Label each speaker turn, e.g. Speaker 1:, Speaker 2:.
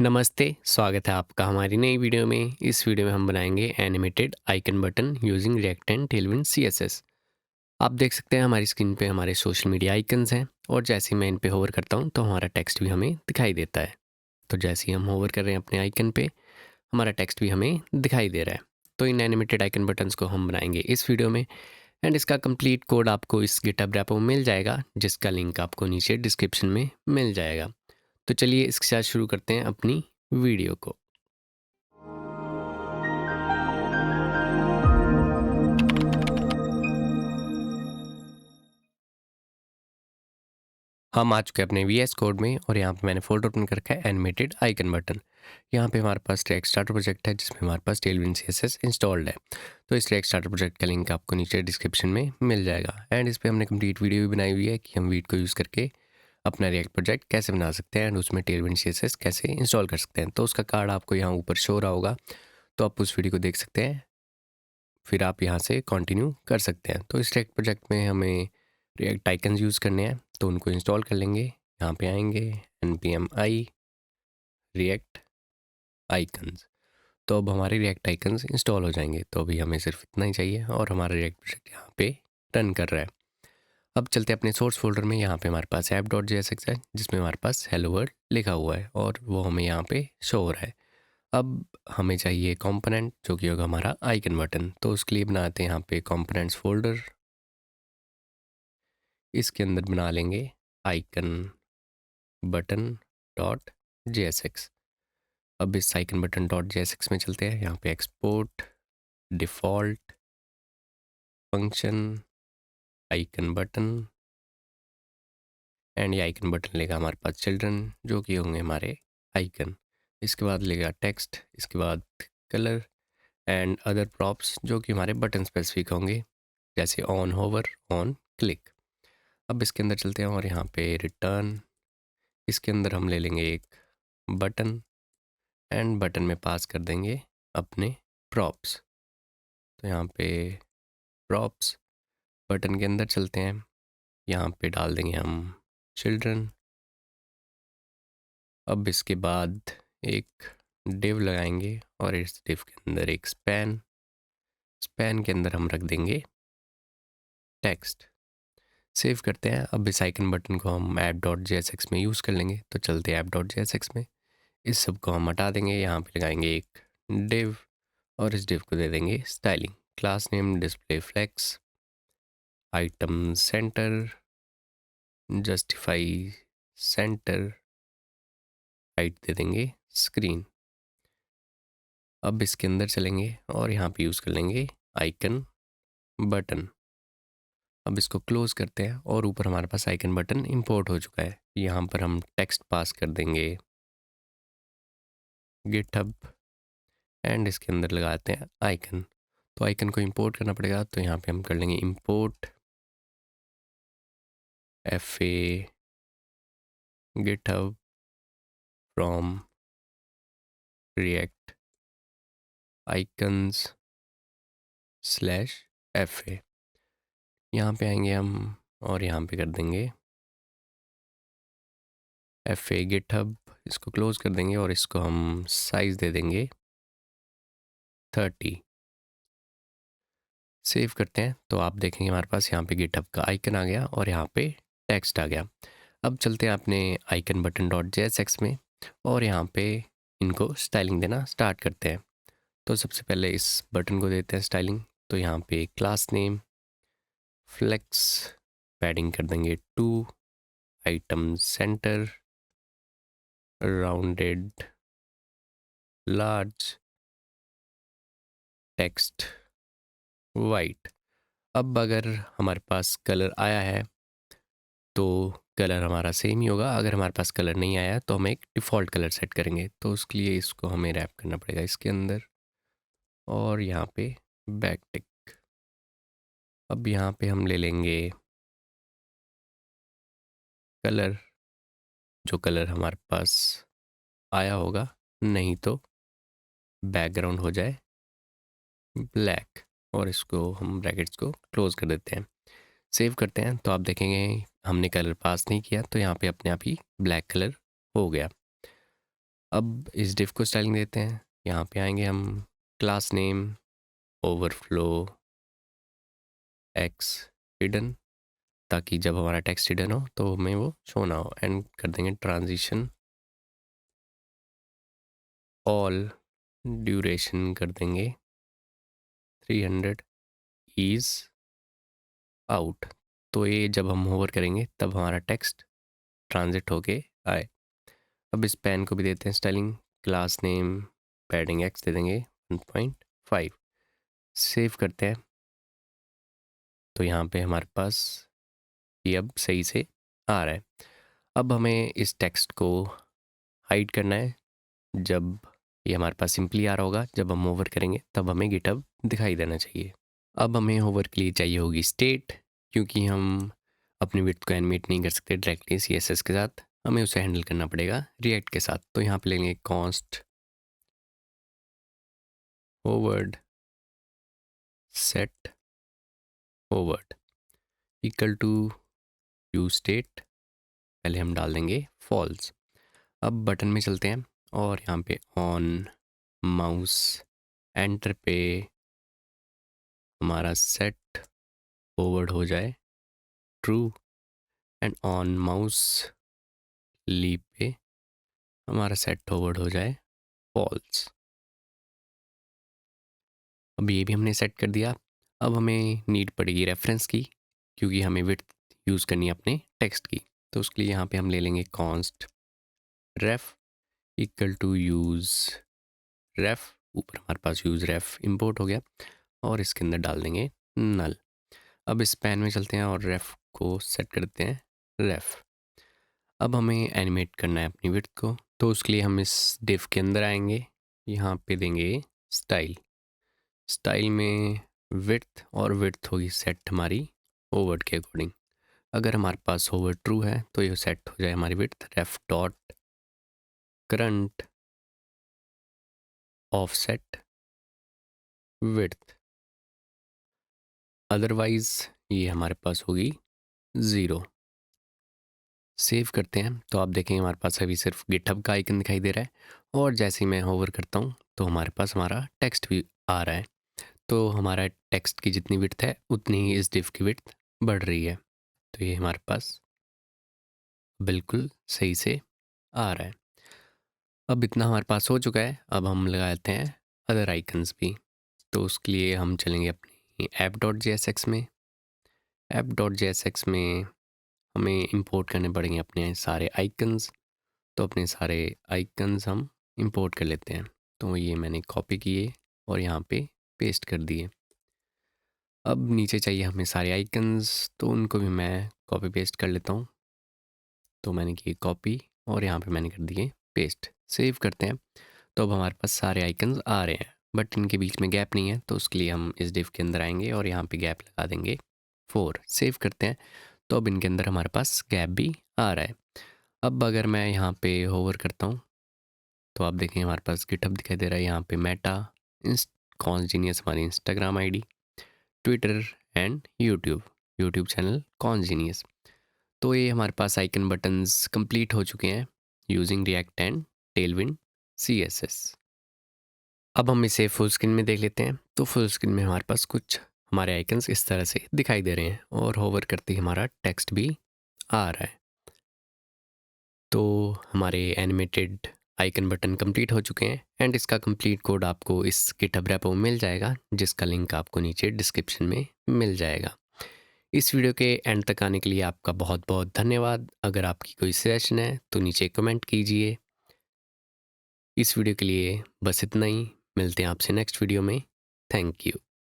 Speaker 1: नमस्ते, स्वागत है आपका हमारी नई वीडियो में। इस वीडियो में हम बनाएंगे animated icon button using react and Tailwind CSS. आप देख सकते हैं हमारी स्क्रीन पे हमारे सोशल मीडिया आइकन्स हैं और जैसे ही मैं इन पे होवर करता हूँ तो हमारा टेक्स्ट भी हमें दिखाई देता है। तो जैसे ही हम होवर कर रहे हैं अपने आइकन पे, हमारा टेक्स्ट भी हमें दिखाई दे रहा है। तो इन एनिमेटेड आइकन बटन्स को हम बनाएंगे इस वीडियो में एंड इसका कंप्लीट कोड आपको इस गिटहब रेपो में मिल जाएगा, जिसका लिंक आपको नीचे डिस्क्रिप्शन में मिल जाएगा। तो चलिए इसके साथ शुरू करते हैं अपनी वीडियो को। हम आ चुके हैं अपने वीएस कोड में और यहाँ पे मैंने फोल्डर ओपन कर रखा है एनिमेटेड आइकन बटन। यहाँ पे हमारे पास ट्रैक स्टार्टर प्रोजेक्ट है जिसमें हमारे पास टेलविंड सीएसएस इंस्टॉल्ड है। तो इस ट्रैक स्टार्टर प्रोजेक्ट का लिंक आपको नीचे डिस्क्रिप्शन में मिल जाएगा एंड इस पर हमने कंप्लीट वीडियो भी बनाई हुई है कि हम वीड को यूज़ करके अपना रिएक्ट प्रोजेक्ट कैसे बना सकते हैं एंड उसमें टेलविंड सीएसएस कैसे इंस्टॉल कर सकते हैं। तो उसका कार्ड आपको यहाँ ऊपर शो रहा होगा, तो आप उस वीडियो को देख सकते हैं, फिर आप यहाँ से कंटिन्यू कर सकते हैं। तो इस रिएक्ट प्रोजेक्ट में हमें रिएक्ट आइकन्स यूज़ करने हैं, तो उनको इंस्टॉल कर लेंगे। यहाँ पे आएंगे npm i रिएक्ट आइकन्स, तो अब हमारे रिएक्ट आइकन्स इंस्टॉल हो जाएंगे। तो अभी हमें सिर्फ इतना ही चाहिए और हमारा रिएक्ट प्रोजेक्ट यहाँ पे रन कर रहा है। अब चलते हैं अपने सोर्स फोल्डर में। यहाँ पे हमारे पास app.jsx है जिसमें हमारे पास हेलो वर्ल्ड लिखा हुआ है और वो हमें यहाँ पे शो हो रहा है। अब हमें चाहिए कंपोनेंट जो कि होगा हमारा आइकन बटन, तो उसके लिए बनाते हैं यहाँ पे कंपोनेंट्स फोल्डर। इसके अंदर बना लेंगे आइकन बटन डॉट JSX। अब इस आइकन बटन डॉट JSX में चलते हैं। यहाँ पे export default function icon button and ये आइकन बटन लेगा हमारे पास चिल्ड्रन जो कि होंगे हमारे आइकन। इसके बाद लेगा टेक्स्ट, इसके बाद कलर एंड अदर प्रॉप्स जो कि हमारे बटन स्पेसिफिक होंगे, जैसे ऑन होवर, ऑन क्लिक। अब इसके अंदर चलते हैं और यहाँ पे रिटर्न, इसके अंदर हम ले लेंगे एक बटन एंड बटन में पास कर देंगे अपने प्रॉप्स। तो यहाँ पे प्रॉप्स बटन के अंदर चलते हैं, यहाँ पे डाल देंगे हम चिल्ड्रन। अब इसके बाद एक डिव लगाएंगे और इस डिव के अंदर एक स्पैन, स्पैन के अंदर हम रख देंगे टेक्स्ट। सेव करते हैं। अब इस आइकन बटन को हम app.jsx में यूज़ कर लेंगे, तो चलते हैं app.jsx में। इस सब को हम हटा देंगे, यहाँ पे लगाएंगे एक डिव और इस डिव को दे देंगे styling, class name display flex, item center, justify center, height दे देंगे स्क्रीन। अब इसके अंदर चलेंगे और यहाँ पे यूज़ कर लेंगे आइकन बटन। अब इसको क्लोज करते हैं और ऊपर हमारे पास आइकन बटन इंपोर्ट हो चुका है। यहाँ पर हम टेक्स्ट पास कर देंगे गिटहब एंड इसके अंदर लगाते हैं आइकन। तो आइकन को इंपोर्ट करना पड़ेगा, तो यहाँ पे हम कर लेंगे import FA GitHub from react icons /FA। यहाँ पे आएंगे हम और यहाँ पे कर देंगे FA गिटहब, इसको क्लोज कर देंगे और इसको हम साइज दे देंगे 30। सेव करते हैं तो आप देखेंगे हमारे पास यहाँ पे गिटहब का आइकन आ गया और यहाँ पे टेक्स्ट आ गया। अब चलते हैं अपने आइकन बटन डॉट JSX में और यहाँ पे इनको स्टाइलिंग देना स्टार्ट करते हैं। तो सबसे पहले इस बटन को देते हैं स्टाइलिंग। तो यहाँ पे क्लास नेम फ्लेक्स, पैडिंग कर देंगे 2, item centre rounded large, text white. अब अगर हमारे पास कलर आया है तो कलर हमारा सेम ही होगा, अगर हमारे पास कलर नहीं आया तो हम एक डिफ़ॉल्ट कलर सेट करेंगे। तो उसके लिए इसको हमें रैप करना पड़ेगा इसके अंदर और यहाँ पे बैक टिक। अब यहाँ पे हम ले लेंगे कलर, जो कलर हमारे पास आया होगा, नहीं तो बैकग्राउंड हो जाए ब्लैक और इसको हम ब्रैकेट्स को क्लोज कर देते हैं। सेव करते हैं तो आप देखेंगे हमने कलर पास नहीं किया तो यहाँ पे अपने आप ही ब्लैक कलर हो गया। अब इस डिव को स्टाइलिंग देते हैं। यहाँ पे आएंगे हम, class name overflow x hidden, ताकि जब हमारा टेक्स्ट हिडन हो तो हमें वो शो ना हो। एंड कर देंगे ट्रांजिशन ऑल, ड्यूरेशन कर देंगे 300 इज आउट। तो ये जब हम होवर करेंगे तब हमारा टेक्स्ट ट्रांजिट होके आए। अब इस पेन को भी देते हैं styling, class name padding x दे देंगे 1.5। सेव करते हैं। तो यहाँ पे हमारे पास ये अब सही से आ रहा है। अब हमें इस टेक्स्ट को हाइड करना है। जब ये हमारे पास सिंपली आ रहा होगा, जब हम होवर करेंगे तब हमें गिटहब दिखाई देना चाहिए। अब हमें होवर के लिए चाहिए होगी स्टेट, क्योंकि हम अपनी विड्थ को एनिमेट नहीं कर सकते डायरेक्टली CSS के साथ, हमें उसे हैंडल करना पड़ेगा रिएक्ट के साथ। तो यहाँ पे लेंगे const hovered set hovered equal to use state, पहले हम डाल देंगे फॉल्स। अब बटन में चलते हैं और यहाँ पे ऑन माउस एंटर पे हमारा सेट फॉरवर्ड हो जाए true, and on mouse leave पे हमारा सेट फॉरवर्ड हो जाए फॉल्स। अब ये भी हमने सेट कर दिया। अब हमें नीड पड़ेगी रेफरेंस की, क्योंकि हमें विड्थ यूज़ करनी है अपने टेक्स्ट की। तो उसके लिए यहाँ पे हम ले लेंगे const ref equal to use ref, ऊपर हमारे पास यूज़ रेफ इंपोर्ट हो गया, और इसके अंदर डाल देंगे नल। अब इस पैन में चलते हैं और रेफ को सेट करते हैं रेफ। अब हमें एनिमेट करना है अपनी विड्थ को, तो उसके लिए हम इस डिव के अंदर आएंगे, यहाँ पे देंगे स्टाइल। स्टाइल में विड्थ, और विड्थ होगी सेट हमारी होवर्ड के अकॉर्डिंग। अगर हमारे पास होवर्ड ट्रू है तो ये सेट हो जाए हमारी width ref dot current offset width, otherwise ये हमारे पास होगी 0। सेव करते हैं तो आप देखेंगे हमारे पास अभी सिर्फ गिटहब का आइकन दिखाई दे रहा है, और जैसे ही मैं होवर करता हूँ तो हमारे पास हमारा टेक्स्ट भी आ रहा है। तो हमारा टेक्स्ट की जितनी विड्थ है उतनी ही इस डिव की विड्थ बढ़ रही है। तो ये हमारे पास बिल्कुल सही से आ रहा है। अब इतना हमारे पास हो चुका है, अब हम लगा लेते हैं अदर आइकन्स भी। तो उसके लिए हम चलेंगे अपनी app.jsx में। app.jsx में हमें इंपोर्ट करने पड़ेंगे अपने सारे आइकन्स। तो अपने सारे आइकन्स हम इंपोर्ट कर लेते हैं। तो ये मैंने कॉपी किए और यहाँ पे पेस्ट कर दिए। अब नीचे चाहिए हमें सारे आइकन्स, तो उनको भी मैं कॉपी पेस्ट कर लेता हूँ। तो मैंने किए कॉपी और यहाँ पे मैंने कर दिए पेस्ट। सेव करते हैं तो अब हमारे पास सारे आइकन्स आ रहे हैं, बट इनके बीच में गैप नहीं है। तो उसके लिए हम इस डिव के अंदर आएंगे और यहाँ पे गैप लगा देंगे 4। सेव करते हैं तो अब इनके अंदर हमारे पास गैप भी आ रहा है। अब अगर मैं यहाँ पे होवर करता हूँ तो आप देखें हमारे पास गिटहब दिखाई दे रहा है, यहाँ पे मेटा, कॉन्जीनियस हमारी Instagram ID, Twitter and YouTube channel कॉन्जीनियस। तो ये हमारे पास आइकन बटन्स कंप्लीट हो चुके हैं using react and Tailwind CSS। अब हम इसे फुल स्क्रीन में देख लेते हैं। तो फुल स्क्रीन में हमारे पास कुछ हमारे आइकन्स इस तरह से दिखाई दे रहे हैं, और होवर करते ही हमारा टेक्स्ट भी आ रहा है। तो हमारे एनिमेटेड आइकन बटन कंप्लीट हो चुके हैं, एंड इसका कंप्लीट कोड आपको इस गिटहब रेपो में मिल जाएगा, जिसका लिंक आपको नीचे डिस्क्रिप्शन में मिल जाएगा। इस वीडियो के एंड तक आने के लिए आपका बहुत बहुत धन्यवाद। अगर आपकी कोई सजेशन है तो नीचे कमेंट कीजिए। इस वीडियो के लिए बस इतना ही, मिलते हैं आपसे नेक्स्ट वीडियो में। Thank you.